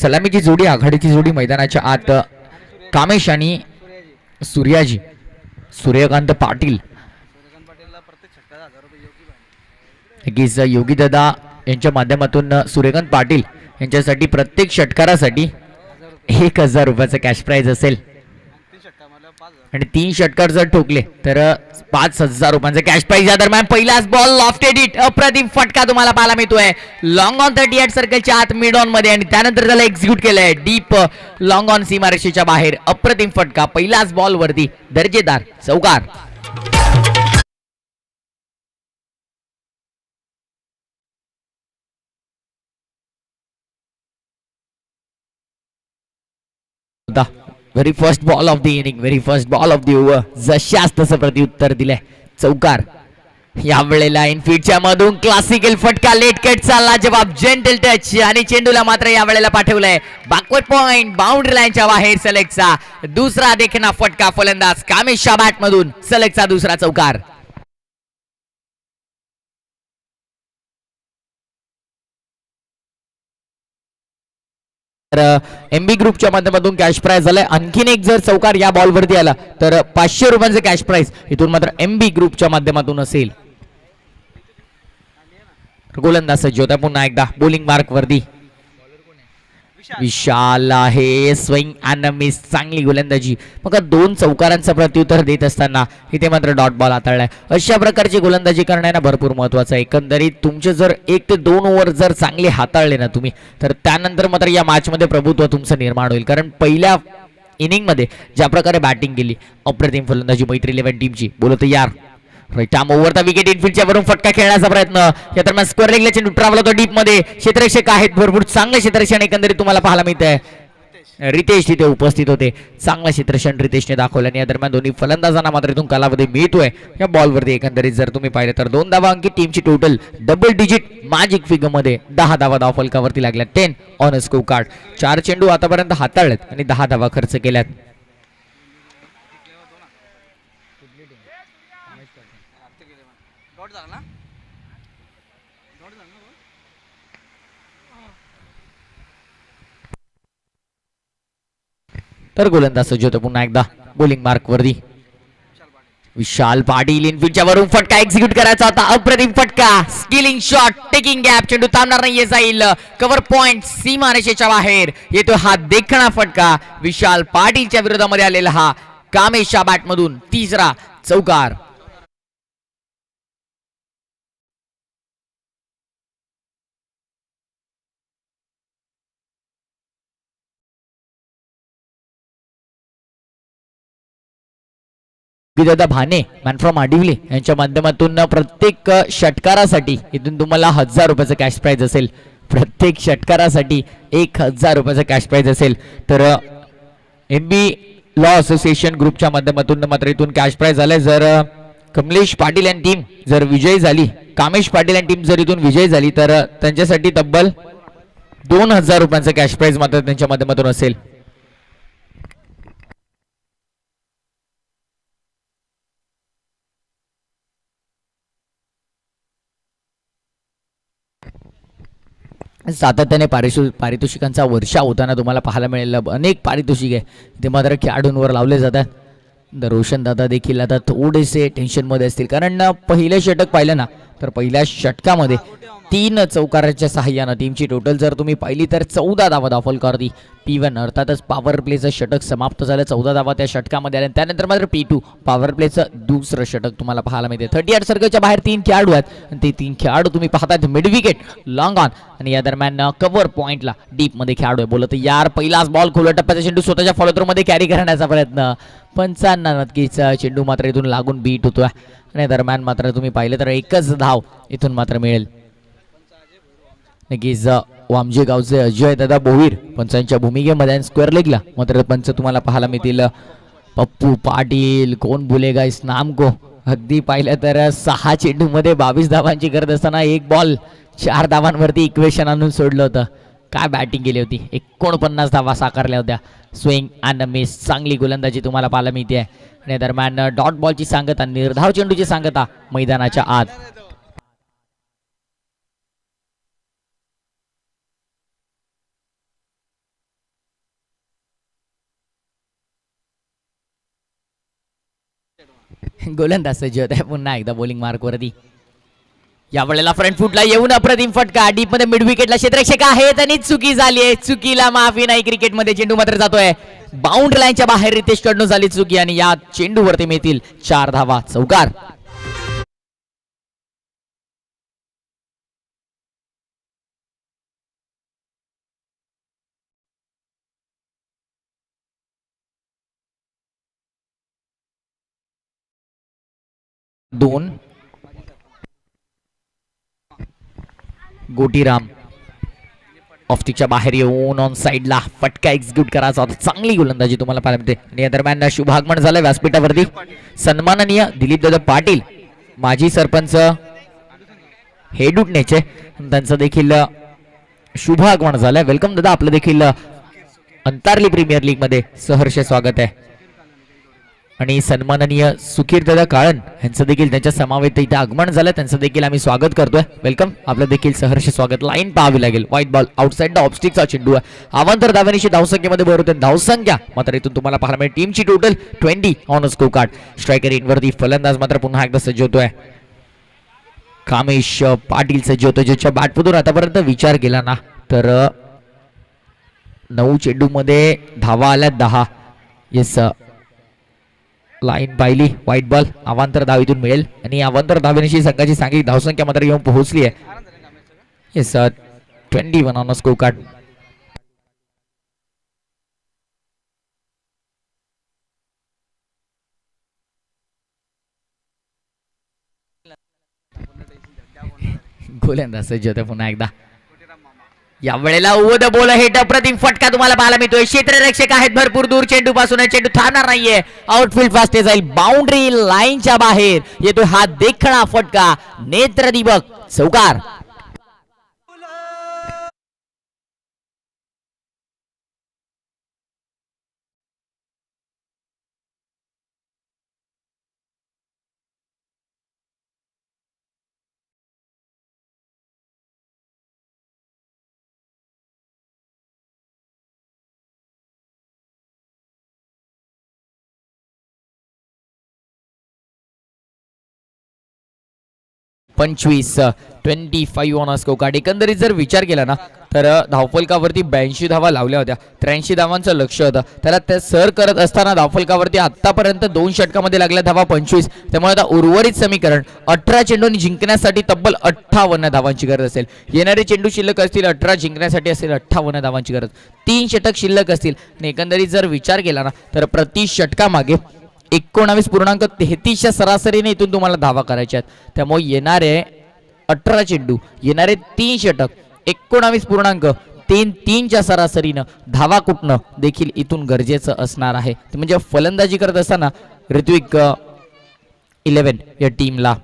सलामीची जोडी आघाडीची जोडी मैदानाच्या आत कामेश आणि सूर्याजी सूर्यकांत पाटील योगी दादा यांच्या माध्यमातून सूर्यकांत पाटील यांच्यासाठी प्रत्येक षटकारासाठी 1000 रुपयाचं कॅश प्राइज असेल आणि 3 षटकार जर ठोकले तर 5000 रुपयांचा कॅश प्राइज. या दरम्यान पहिलाच बॉल लॉफ्टेड हिट, अप्रतिम फटका तुम्हाला पाहायला मिळतोय लॉंग ऑन 38 सर्कलच्या आत मिड ऑन मध्ये आणि त्यानंतर त्याला एक्झिक्यूट केलंय डीप लॉंग ऑन सीमारेषेच्या बाहेर. अप्रतिम फटका पहिलाच बॉल वरती, दर्जेदार चौकार. Very first ball of the inning, very first ball of the over, जशाच तसं प्रत्युत्तर दिलंय, चौकार. या वेळेला इनफिटच्या मधून क्लासिकल फटका, लेट कटचा लाजवाब जेंटल टच आणि चेंडूला मात्र या वेळेला पाठवलंय बॅकवर्ड पॉइंट, बाउंड्री लाईनच्या बाहेर. सलगचा दुसरा देखना फटका, फलंदाज कामेशच्या बॅट मधून सलगचा दुसरा चौकार. एमबी ग्रुपच्या माध्यमातून कॅश प्राइज झालाय. आणखीन एक जर चौकार या बॉल वरती आला तर 500 रुपयांचे कॅश प्राइज इथून मात्र एमबी ग्रुपच्या माध्यमातून असेल. गोलंदाज सज्ज होता पुन्हा एकदा बॉलिंग मार्क वरती. विशाल आहे, स्विंग अँड मिस, चांगली गोलंदाजी. मग 2 चौकारांचं प्रत्युत्तर देत असताना इथे मात्र डॉट बॉल हाताळलाय. अशा प्रकारची गोलंदाजी करणं भरपूर महत्वाचं आहे. एकंदरीत तुमचे जर 1 ते 2 ओव्हर जर चांगले हाताळले ना तुम्ही, तर त्यानंतर मात्र या मॅच मध्ये प्रभुत्व तुमचं निर्माण होईल. कारण पहिल्या इनिंग मध्ये ज्या प्रकारे बॅटिंग केली, अप्रतिम फलंदाजी मैत्री 11 टीमची. बोलतो यार right arm over the wicket, इनफिल्डच्या वरून फटका खेळण्याचा प्रयत्न. या दरम्यान स्क्वेअर लेगला चेंडू ट्रॅव्हल होतो डीप मध्ये. क्षेत्ररक्षक आहेत भरपूर चांगले क्षेत्ररक्षण एकंदरीत तुम्हाला पाहायला मिळतंय. रितेश तिथे उपस्थित होते, चांगला क्षेत्ररक्षण रितेशने दाखवलं आणि या दरम्यान दोन्ही फलंदाजांना मात्र इथून कालावधी मिळतोय. या बॉलवरती एकंदरीत जर तुम्ही पाहिलं तर 2 धावा अंकित, टीमची total double digit magic figure मध्ये 10 धावा धाव फलकावरती लागल्या. 10 ऑन अ स्कोर कार्ड. 4 चेंडू आतापर्यंत हाताळलेत आणि 10 धावा खर्च केल्यात. तर गोलंदाज सज्ज होतो पुन्हा एकदा बॉलिंग मार्क वरती. विशाल पाटील इनफिल्डच्या वरून फटका एक्झिक्यूट करायचा होता, अप्रतिम फटका, स्किलिंग शॉट, टेकिंग गॅप, चेंडू थांबणार नाहीये, जाईल कव्हर पॉइंट, सीमारेषेच्या बाहेर येतो हा देखणा फटका. विशाल पाटीलच्या विरोधामध्ये आलेला हा कामेशच्या बॅट मधून तिसरा चौकार. दादा भाने मॅन फ्रॉम आडिवली यांच्या माध्यमातून प्रत्येक षटकारासाठी इथून तुम्हाला 1000 रुपयाचं कॅश प्राइज असेल. प्रत्येक षटकारासाठी 1000 रुपयाचं कॅश प्राइज असेल. तर एमबी लॉ असोसिएशन ग्रुपच्या माध्यमातून मात्र इथून कॅश प्राइज झालंय. जर कमलेश पाटील आणि टीम जर विजयी झाली, कामेश पाटील आणि टीम जर इथून विजयी झाली तर त्यांच्यासाठी तब्बल 2000 रुपयांचं कॅश प्राइज मात्र त्यांच्या माध्यमातून असेल. सातत्याने पारितोषिकांचा वर्षा होताना तुम्हाला पाहायला मिळेल. अनेक पारितोषिक आहे ते मात्र खेळाडूंवर लावले जातात. रोशन दादा देखील आता थोडेसे टेन्शनमध्ये असतील, कारण पहिलं षटक पाहिलं ना तर पहिल्या षटकामध्ये 3 चौकाराच्या सहाय्यानं टीमची टोटल जर तुम्ही पाहिली तर 14 धावा धावफलकावरती. P1 अर्थातच पॉवर प्लेचं षटक समाप्त झालं, 14 धावा त्या षटकामध्ये आल्या. त्यानंतर मात्र P2 पॉवर प्लेचं दुसरं षटक तुम्हाला पाहायला मिळते. 38 सर्कलच्या बाहेर 3 खेळाडू आहेत आणि ते 3 खेळाडू तुम्ही पाहतात मिड विकेट, लॉंग ऑन आणि या दरम्यान कव्हर पॉइंटला डीप मध्ये खेळाडू आहे. बोलत यार पहिलाच बॉल खोलवर टप्प्याचा चेंडू स्वतःच्या फॉलोथ्रो मध्ये कॅरी करण्याचा प्रयत्न, पंचांना नक्कीच चेंडू मात्र इथून लागून बीट होतोय आणि दरम्यान मात्र तुम्ही पाहिलं तर एकच धाव इथून मात्र मिळेल. नक्कीच वामजे गावचे अजय दादा भोईर पंचांच्या भूमिकेमध्ये स्क्वेअर लेगला मात्र पंच तुम्हाला पाहायला मिळतील पप्पू पाटील. कोण भुलेगा इस नाम को. अगदी पाहिलं तर 6 चेंडू मध्ये 22 धावांची करत असताना 1 बॉल 4 धावांवरती इक्वेशन आणून सोडलं होतं. काय बॅटिंग केली होती, 49 धावा साकारल्या होत्या. स्विंग अँड मिस, चांगली गोलंदाजी तुम्हाला पाहायला मिळते आणि दरम्यान डॉट बॉलची सांगता, निर्धाव चेंडूची सांगता मैदानाच्या आत. गोलंदाज सज्ज होत आहे पुन्हा एकदा बॉलिंग मार्कवरती. यावेळेला फ्रंट फुटला येऊन अप्रतिम फटका डीप मध्ये मिड विकेटला क्षेत्ररक्षक आहेत आणि चुकी झाली आहे. चुकीला माफी नाही क्रिकेटमध्ये. चेंडू मात्र जातोय बाउंड्री लाईनच्या बाहेर. रितेश कडून झाली चुकी आणि या चेंडूवरती मिळतील 4 धावा. चौकार. दोन. गोटीराम ऑफस्टिकच्या बाहेर येऊन ऑन साइडला फटका एक्झिक्यूट करायचा होता. चांगली गोलंदाजी तुम्हाला पाहायला मिळते. आणि या दरम्यान शुभ आगमन झालं व्यासपीठावरती. सन्माननीय दिलीप दादा पाटील माजी सरपंच हेडुटण्याचे त्यांचं देखील शुभ आगमन झालंय. वेलकम दादा. आपलं देखील अंतारली प्रीमियर लीग मध्ये सहर्ष स्वागत आहे. आणि सन्माननीय सुखीरदादा काळन यांचं देखील त्यांच्या समावेत इथे आगमन झालं. त्यांचं देखील आम्ही स्वागत करतोय. वेलकम. आपलं देखील सहर्ष स्वागत. लाईन पाहावी लागेल. व्हाईट बॉल आउटसाइड द ऑफस्टिकचा चेंडू आहे. अवांतर धाव्यांची धावसंख्येमध्ये भर होते. धावसंख्या मात्र इथून तुम्हाला पाहायला मिळेल टीमची total 20 on score card. Striker इनवरती फलंदाज मात्र पुन्हा एकदा सज्ज होतोय. कामेश पाटील सज्ज होतोय. ज्याच्या बॅटमधून आतापर्यंत विचार केला ना तर 9 चेंडू मध्ये धावा आल्या 10. येस लाईन पाहिली. व्हाईट बॉल अवांतर धावेतून मिळेल आणि अवांतर धावेनिशी संघाची सांघिक धावसंख्या मात्र येऊन पोहोचली आहे. Yes 21 on score card. गोलंदाज सज्ज होते पुन्हा एकदा. यावेळेला ओव्हर द बॉल हेड अप्रतिम फटका तुम्हाला पाहायला मिळतोय. क्षेत्ररक्षक आहेत भरपूर दूर. चेंडू पासून चेंडू थांबणार नाहीये. आउटफील्ड फास्ट जाईल. बाउंड्री लाईनच्या बाहेर येतोय हा देखणा फटका. नेत्रदीपक. चौकार. पंचवीस 25 ऑन स्कोर कार्ड. एकंदरीत जर विचार केला ना तर धावफलकावरती 82 धावा लावल्या होत्या. 83 धावांचं लक्ष होतं. त्याला ते सर करत असताना धावफलकावरती आतापर्यंत 2 षटकामध्ये लागल्या धावा 25. त्यामुळे आता उर्वरित समीकरण 18 चेंडूंनी जिंकण्यासाठी तब्बल 58 धावांची गरज असेल. येणारे चेंडू शिल्लक असतील 18. जिंकण्यासाठी असेल 58 धावांची गरज. 3 षटक शिल्लक असतील. आणि एकंदरीत जर विचार केला ना तर प्रति षटकामागे 19.33च्या सरासरीने इथून तुम्हाला धावा करायच्या आहेत. त्यामुळे येणारे 18 चेंडू, येणारे 3 षटक 19.33च्या सरासरीनं धावा कुठणं देखील इथून गरजेचं असणार आहे. म्हणजे फलंदाजी करत असताना ऋत्विक 11 या टीमला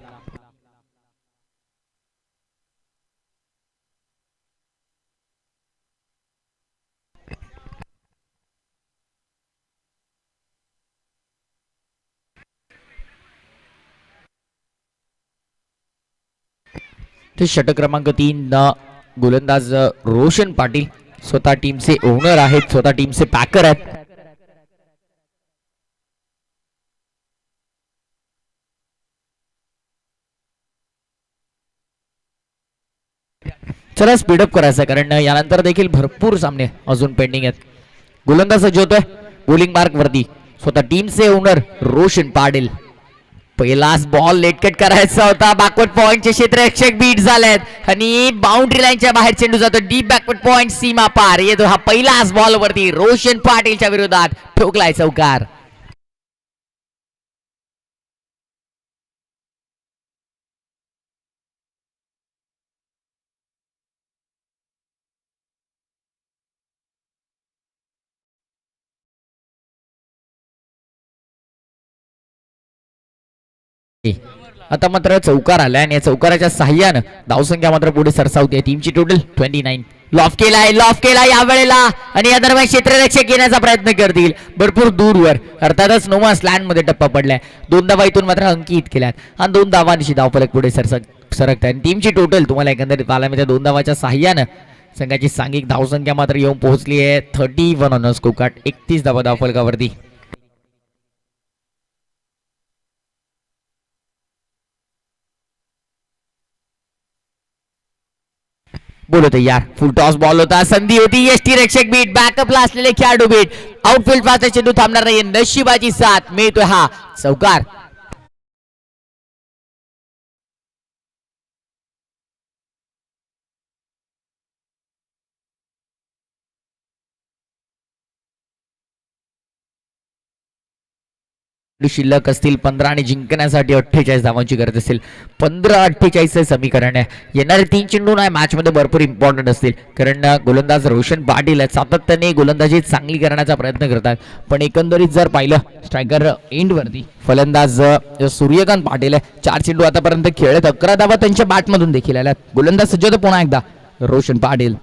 षटक क्रमांक 3 गोलंदाज रोशन पाटील स्वतः टीमचे ओनर आहेत. स्वतः टीमचे पॅकर आहेत. चला स्पीडअप करायचं कारण यानंतर देखील भरपूर सामने अजून पेंडिंग आहेत. गोलंदाज सज्ज होतोय बॉलिंग मार्क वरती. स्वतः टीमचे ओनर रोशन पाटील. पहिलाच बॉल लेटकट करायचा होता. बॅकवर्ड पॉइंटचे क्षेत्ररक्षक बीट झालेत आणि बाउंड्री लाईनच्या बाहेर चेंडू जातो. डीप बॅकवर्ड पॉइंट सीमा पार येतो हा पहिलाच बॉल वरती रोशन पाटीलच्या विरोधात. ठोकलाय चौकार. आता मात्र चौकार आलाय आणि या चौकाराच्या साह्यानं धावसंख्या मात्र पुढे सरसावते. टीमची टोटल 29. लॉफ केलाय या वेळेला आणि या दरम्यान क्षेत्ररक्षक येण्याचा प्रयत्न करतील भरपूर दूरवर. अर्थातच नोमा स्लॅन्ड मध्ये टप्पा पडलाय. 2 धावा इथून मात्र अंकित केल्यात आणि 2 धावांची धावफलक पुढे सरकत आहे. टीमची टोटल तुम्हाला एकंदरीत पाहायला मिळते 2 धावाच्या साह्यानं संघाची सांघिक धावसंख्या मात्र येऊन पोहोचली आहे 31 ऑन स्कोर कार्ड. 31 धावा धावफलकावरती. बोलो तयार. फुल टॉस बॉल होता. संधी होती. यष्टी रक्षक बीट. बॅकअपला असलेले खेळाडू बीट. आउटफील्ड पास चेंडू थांबणार नाही. नशिबाची साथ मिळतोय हा चौकार. शिल्लक असतील 15 आणि जिंकण्यासाठी 48 धावांची गरज असेल. 15-48 समीकरण आहे. येणारे 3 चेंडू नाही मॅच मध्ये भरपूर इम्पॉर्टंट असतील, कारण गोलंदाज रोशन पाटील सातत्याने गोलंदाजी चांगली करण्याचा प्रयत्न करतात. पण एकंदरीत जर पाहिलं स्ट्रायकर एंड वरती फलंदाज सूर्यकांत पाटील आहे. 4 चेंडू आतापर्यंत खेळत 11 धावा त्यांच्या बॅटमधून देखील आल्या. गोलंदाज सज्ज पुन्हा एकदा रोशन पाटील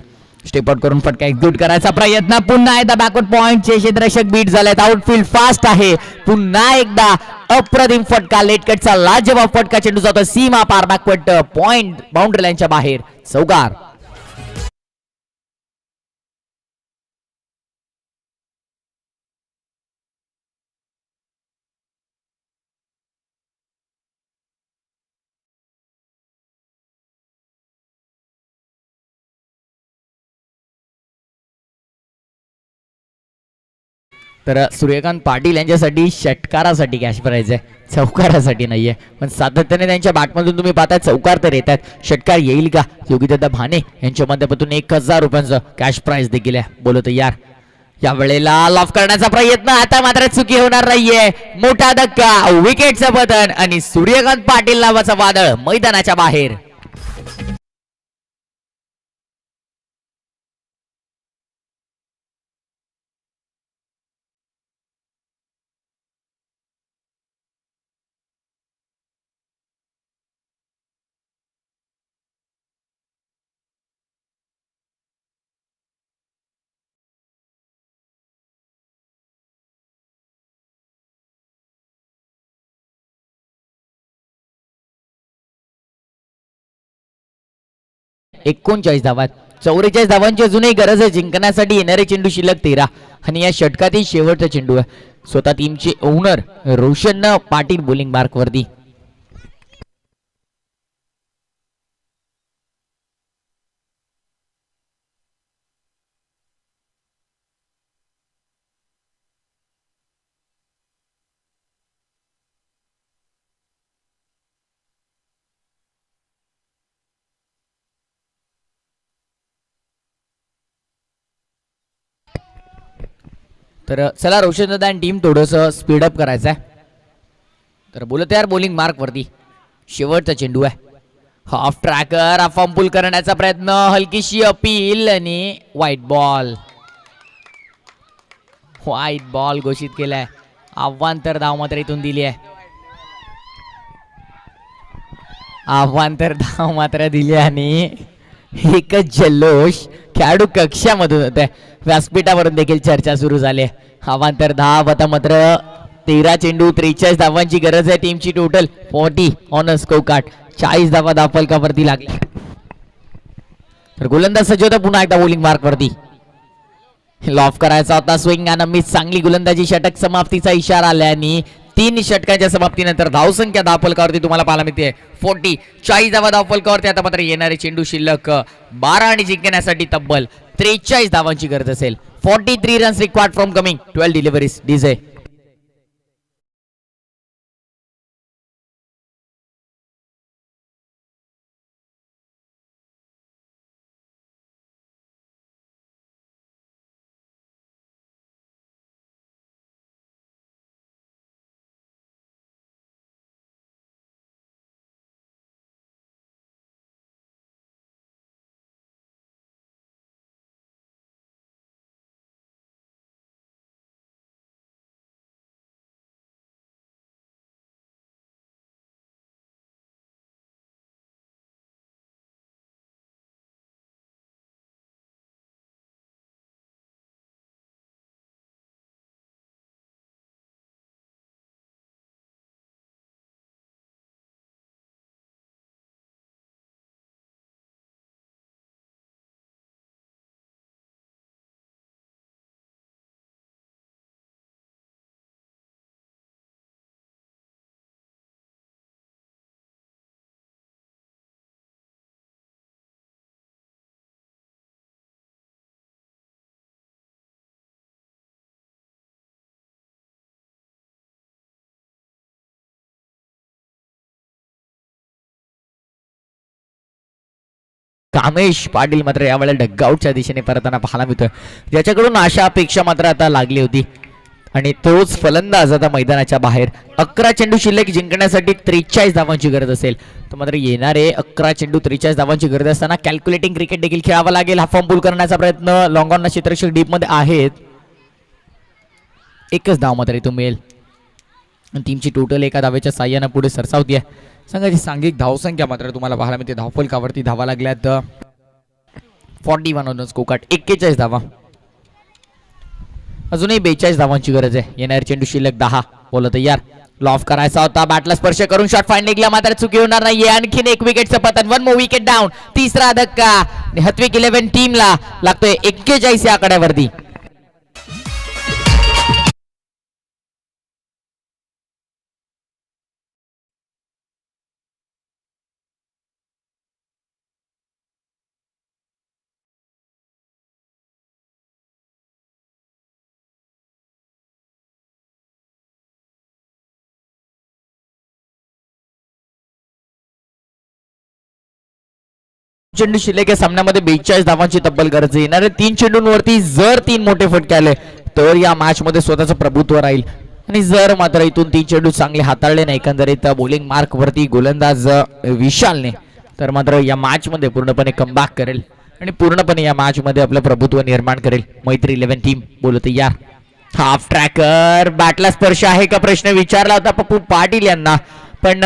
स्टेप आउट करून फटका एक्झिक्यूट करायचा प्रयत्न. पुन्हा एकदा बॅकवर्ड पॉइंटचे क्षेत्ररक्षक बीट झालेत. आउटफील्ड फास्ट आहे. पुन्हा एकदा अप्रतिम फटका. लेट कटचा लाजवाब फटका. चेंडू जातो सीमा पार. बॅकवर्ड पॉइंट बाउंड्री लाईनच्या बाहेर. चौकार. तर सूर्यकांत पाटील यांच्यासाठी षटकारासाठी कॅश प्राइज आहे, चौकारासाठी नाहीये. पण सातत्याने त्यांच्या बॅटमधून तुम्ही पाहताय चौकार तर येतात. षटकार येईल का? योगीदादा भाने यांच्या माध्यमातून 1000 रुपयांचं कॅश प्राइज देखील आहे. बोलो तयार. या वेळेला लॉफ करण्याचा प्रयत्न. आता मात्र चुकी होणार नाहीये. मोठा धक्का. विकेटचं पतन आणि सूर्यकांत पाटील नावाचं वादळ मैदानाच्या बाहेर. एकोणचाळीस धावात 44 धावांची अजूनही गरज आहे जिंकण्यासाठी. येणारे चेंडू शिल्लक 13 आणि या षटकातील शेवटचा चेंडू आहे. स्वतः टीमचे owner Roshan Patil bowling mark वरती. तर चला रोशन दादा आणि टीम थोडंसं स्पीडअप करायचं आहे. तर बोलत यार बॉलिंग मार्क वरती. शेवटचा चेंडू आहे. हाफ ट्रॅकर फॉर्म पुल करण्याचा प्रयत्न. हलकीशी अपील आणि व्हाईट बॉल. व्हाईट बॉल घोषित केलाय. आव्हांतर धाव मात्र इथून दिली आहे. आव्हांतर धाव मात्र दिली आणि एकच जल्लोष खेळाडू कक्षामधून होत आहे. व्यासपीठावरून देखील चर्चा सुरू झाली आहे. अवांतर धाव. आता मात्र 13 चेंडू 43 धावांची गरज आहे. टीमची टोटल 40 ऑन स्कोर कार्ड. 40 धावा धावफलकावरती लागल्या. तर गोलंदाज सज्ज होता पुन्हा एकदा बॉलिंग मार्क वरती. लॉफ करायचा होता. स्विंग आणि मिस. चांगली गोलंदाजी. षटक समाप्तीचा इशारा आला आणि 3 षटकांच्या समाप्तीनंतर धावसंख्या धावफलकावरती तुम्हाला पाहायला मिळते 40. 40 धावा धावफलकावरती. आता मात्र येणारे चेंडू शिल्लक 12 आणि जिंकण्यासाठी तब्बल 43 धावांची गरज असेल. 43 runs required from coming 12 deliveries. DJ Kamesh Patil मात्र यावेळेला डगआउटच्या दिशेने परतताना पाहायला मिळतोय, ज्याच्याकडून अशा अपेक्षा मात्र आता लागली होती. आणि तोच फलंदाज आता मैदानाच्या बाहेर. 11 चेंडू शिल्लक जिंकण्यासाठी 43 धावांची गरज असेल, तर मात्र येणारे 11 चेंडू 43 धावांची गरज असताना कॅल्क्युलेटिंग क्रिकेट देखील खेळावा लागेल. हा फॉर्म पूल करण्याचा प्रयत्न लॉंग ऑनला क्षेत्ररक्षक डीप मध्ये आहेत. एकच धाव मात्र इथून मिळेल. टीमची टोटल एका धावेच्या साह्यानं पुढे सरसावतीये. संघाची सांघिक धावसंख्या मात्र तुम्हाला पाहायला मिळते. धावफलकावरती धावा लागल्यात 41 ऑन स्कोर, 41 धावा. अजूनही 42 धावांची गरज आहे. येणारे चेंडू शिल्लक 10. बोला तयार. लॉफ करायचा होता, बॅटला स्पर्श करून शॉट फाईन निघला, मात्र चुकी होणार नाहीये. आणखीन एक विकेटचं पतन, 1 मोर विकेट डाऊन. तिसरा धक्का हत्विक 11 टीमला लागतोय 41 या आकड्यावरती. चेंडू शिल्लक या सामन्यामध्ये 42 धावांची तब्बल गरज आहे. येणारे 3 चेंडूंवरती जर 3 मोठे फटके आले तर या मॅच मध्ये स्वतःचं प्रभुत्व राहील. आणि जर मात्र इथून 3 चेंडू चांगले हाताळले नाही एकंदरीत बॉलिंग मार्क वरती गोलंदाज विशालने, तर मात्र या मॅच मध्ये पूर्णपणे कमबॅक करेल आणि पूर्णपणे या मॅच मध्ये आपलं प्रभुत्व निर्माण करेल. मैत्री 11 टीम बोलत यार. हाफ ट्रॅकर, बॅटला स्पर्श आहे का प्रश्न विचारला होता पप्पू पाटील यांना, पण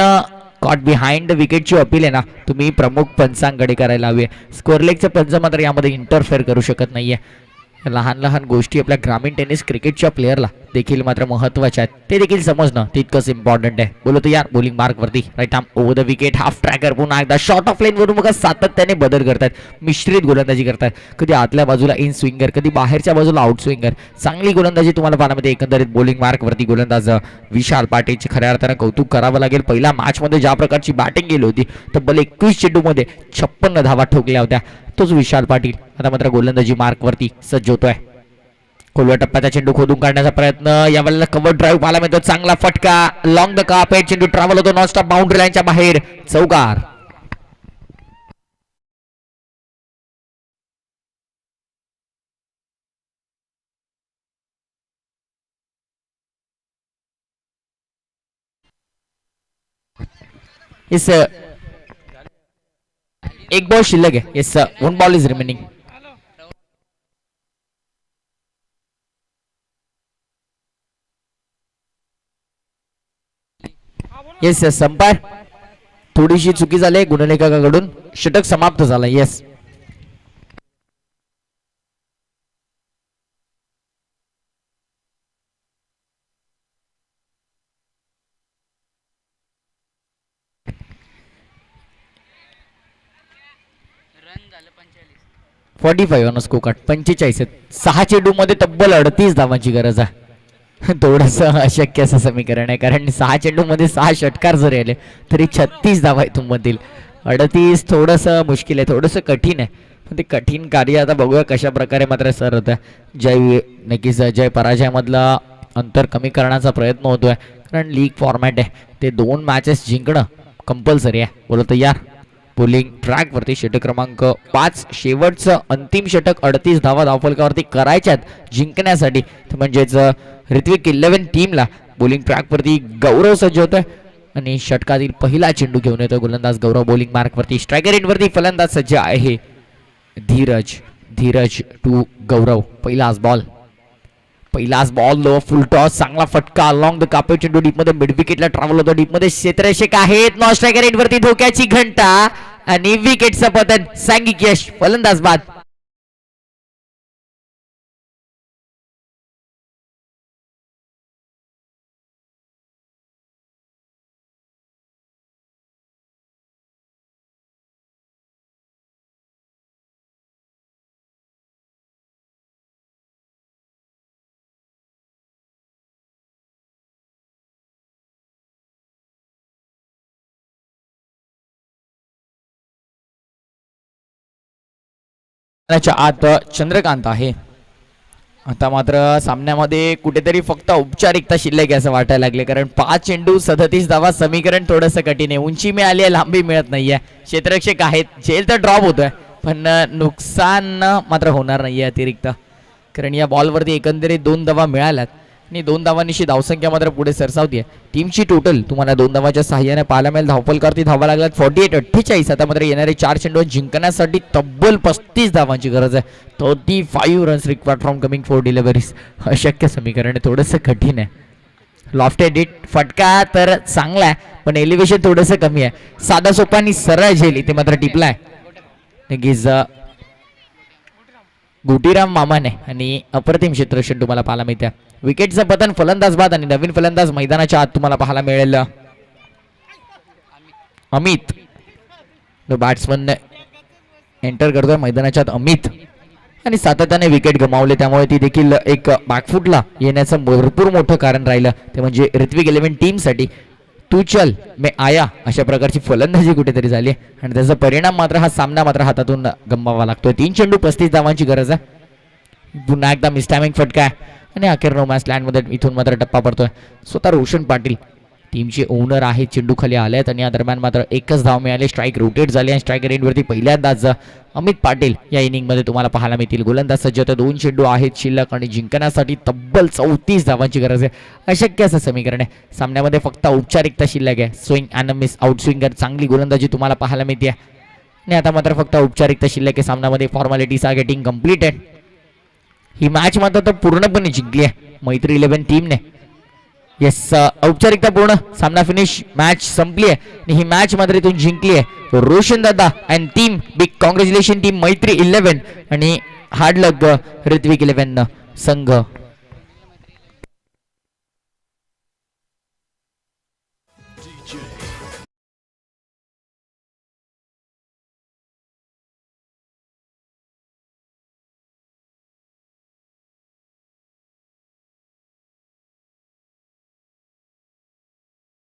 कॉट बिहाइंड द विकेटची अपील आहे ना तुम्ही प्रमुख पंचांकडे करायला हवी. स्कोअर लेगचे पंच मात्र यामध्ये इंटरफेअर करू शकत नाहीये. लहान लहान गोष्टी आपल्या ग्रामीण टेनिस क्रिकेटच्या प्लेअरला देखील मात्र महत्वाच्या आहेत, ते देखील समजणं तितकंच इम्पॉर्टंट आहे. बोलतो यार बॉलिंग मार्क वरती right arm over the wicket. Half tracker पुन्हा एकदा शॉर्ट ऑफ लाईन वरून बघा सातत्याने बदल करतात, मिश्रित गोलंदाजी करतात. कधी आतल्या बाजूला इन स्विंगर, कधी बाहेरच्या बाजूला आउट स्विंगर. चांगली गोलंदाजी तुम्हाला पाहण्यामध्ये एकंदरीत बॉलिंग मार्क वरती गोलंदाज विशाल पाटीलचे खऱ्या अर्थानं कौतुक करावं लागेल. पहिल्या मॅच मध्ये ज्या प्रकारची बॅटिंग गेली होती तब्बल 21 चेंडू मध्ये 56 धावा ठोकल्या होत्या, तोच विशाल पाटील आता मात्र गोलंदाजी मार्क वरती सज्ज होतोय. खोलव्या टप्प्याचा चेंडू खोदून काढण्याचा प्रयत्न, यावेळेला कव्हर ड्राईव्ह पाहायला मिळतो. चांगला फटका लॉंग द कार्पेट, चेंडू ट्रॅव्हल होतो नॉनस्टॉप बाउंड्री लाईनच्या बाहेर. चौकार. येस एक बॉल शिल्लक आहे. Yes 1 ball is remaining. Yes yes umpire थोडीशी चुकी झाली गुणलेखकाकडून, षटक समाप्त झाला. येस
रन झालं 45.
45 ऑन स्कोर कार्ड. 45 आहेत. 6 चेंडू मध्ये तब्बल 38 धावांची गरज आहे. थोडस अशक्य असं समीकरण आहे, कारण 6 चेंडू मध्ये 6 षटकार जरी आले तरी 36 धावा इथून मधील 38 थोडस मुश्किल आहे, थोडस कठीण आहे. पण ते कठीण कार्य आता बघूया कशा प्रकारे मात्र सर होतं. नक्कीच जय पराजयामधला अंतर कमी करण्याचा प्रयत्न होतोय, कारण लीग फॉर्मॅट आहे, ते 2 मॅचेस जिंकणं कंपल्सरी आहे. बोलतो यार बॉलिंग ट्रॅक वरती षटक क्रमांक 5, शेवटचं अंतिम षटक 38 धावा धावफलकावरती करायच्यात जिंकण्यासाठी. म्हणजेच ऋत्विक 11 टीमला बॉलिंग ट्रॅक वरती गौरव सज्ज होतोय आणि षटकातील पहिला चेंडू घेऊन येतोय गोलंदाज गौरव. बॉलिंग मार्क वरती स्ट्रायकर एंड वरती फलंदाज सज्ज आहे धीरज टू गौरव. पहिलाच बॉल लो फुल टॉस, चांगला फटका अलॉंग द कार्पेट, चेंडू डीप मध्ये मिड विकेटला ट्रॅव्हल होतो. डीप मध्ये क्षेत्ररक्षक आहेत. नॉन स्ट्रायकर एंड वरती धोक्याची घंटा आणि विकेटचं पतन. सांघिक यश, फलंदाज बाद. आत चंद्रकांत आहे. आता मात्र सामन्यामध्ये कुठेतरी फक्त औपचारिकता शिल्लक असं वाटायला लागले, कारण 5 चेंडू 37 धावा समीकरण थोडंसं कठीण आहे. उंची मिळाली आहे, लांबी मिळत नाहीये. क्षेत्ररक्षक आहेत, झेल तर ड्रॉप होतोय, पण नुकसान मात्र होणार नाही आहे अतिरिक्त, कारण या बॉलवरती एकंदरीत 2 धावा मिळाल्यात आणि 2 धावांनीशी धावसंख्या मात्र पुढे सरसावते. टीमची टोटल तुम्हाला 2 धावाच्या सहाय्याने पाहायला मिळेल. धावफलकावरती धावा लागल्यात 48-48. आता मात्र येणारे 4 चेंडू जिंकण्यासाठी तब्बल 35 धावांची गरज आहे. 35 runs required from coming 4 deliveries. अशक्य समीकरण आहे, थोडंसं कठीण आहे. लॉफ्टेड हिट फटका तर चांगला आहे, पण एलिव्हेशन थोडंसं कमी आहे. साधा सोपा आणि सरळ झेल इथे मात्र टिपलाय नक्कीच गुटीराम मामाने आणि अप्रतिम क्षेत्ररक्षण तुम्हाला पाहायला मिळते. विकेटचं पतन फलंदाज बाद आणि नवीन फलंदाज मैदानाच्या आत तुम्हाला पाहायला मिळेल. अमित बॅट्समन एंटर करतोय मैदानाच्या आत अमित, आणि सातत्याने विकेट गमावले, त्यामुळे ती देखील एक बॅकफुटला येण्याचं भरपूर मोठं कारण राहिलं. ते म्हणजे ऋत्विक 11 टीमसाठी तू चल मे आया अशा प्रकारची फलंदाजी कुठेतरी झाली आणि त्याचा परिणाम मात्र हा सामना मात्र हातातून गमवावा लागतोय. 3 चेंडू 35 धावांची गरज आहे. पुन्हा एकदा मिसटायमिंग फटका आहे आणि अखेर नो मॅच लँडमध्ये इथून मात्र टप्पा पडतोय. स्वतः रोशन पाटील टीमचे ओनर आहेत, चेंडू खाली आलेत आणि या दरम्यान मात्र एकच धाव मिळाली. स्ट्राईक रोटेट झाली आणि स्ट्राईक रेंजवरती पहिल्यांदाच अमित पाटील या इनिंगमध्ये तुम्हाला पाहायला मिळतील. गोलंदाज सज्ज होते. 2 चेंडू आहेत शिल्लक आणि जिंकण्यासाठी तब्बल 34 धावांची गरज आहे. अशक्य असं समीकरण आहे. सामन्यामध्ये फक्त औपचारिकता शिल्लक आहे. Swing and miss out swinger चांगली गोलंदाजी तुम्हाला पाहायला मिळते आणि आता मात्र फक्त औपचारिकता शिल्लक आहे. सामन्यामध्ये फॉर्मॅलिटीज आर गेटिंग कम्प्लीटेड. ही मॅच मात्र तर पूर्णपणे जिंकली आहे मैत्री 11 टीमने. येस, औपचारिकता पूर्ण, सामना फिनिश, मॅच संपली आहे आणि ही मॅच मात्र इथून जिंकली आहे रोशन दादा and team. Big congratulation team मैत्री 11 आणि हार्ड लक ऋत्विक 11 संघ.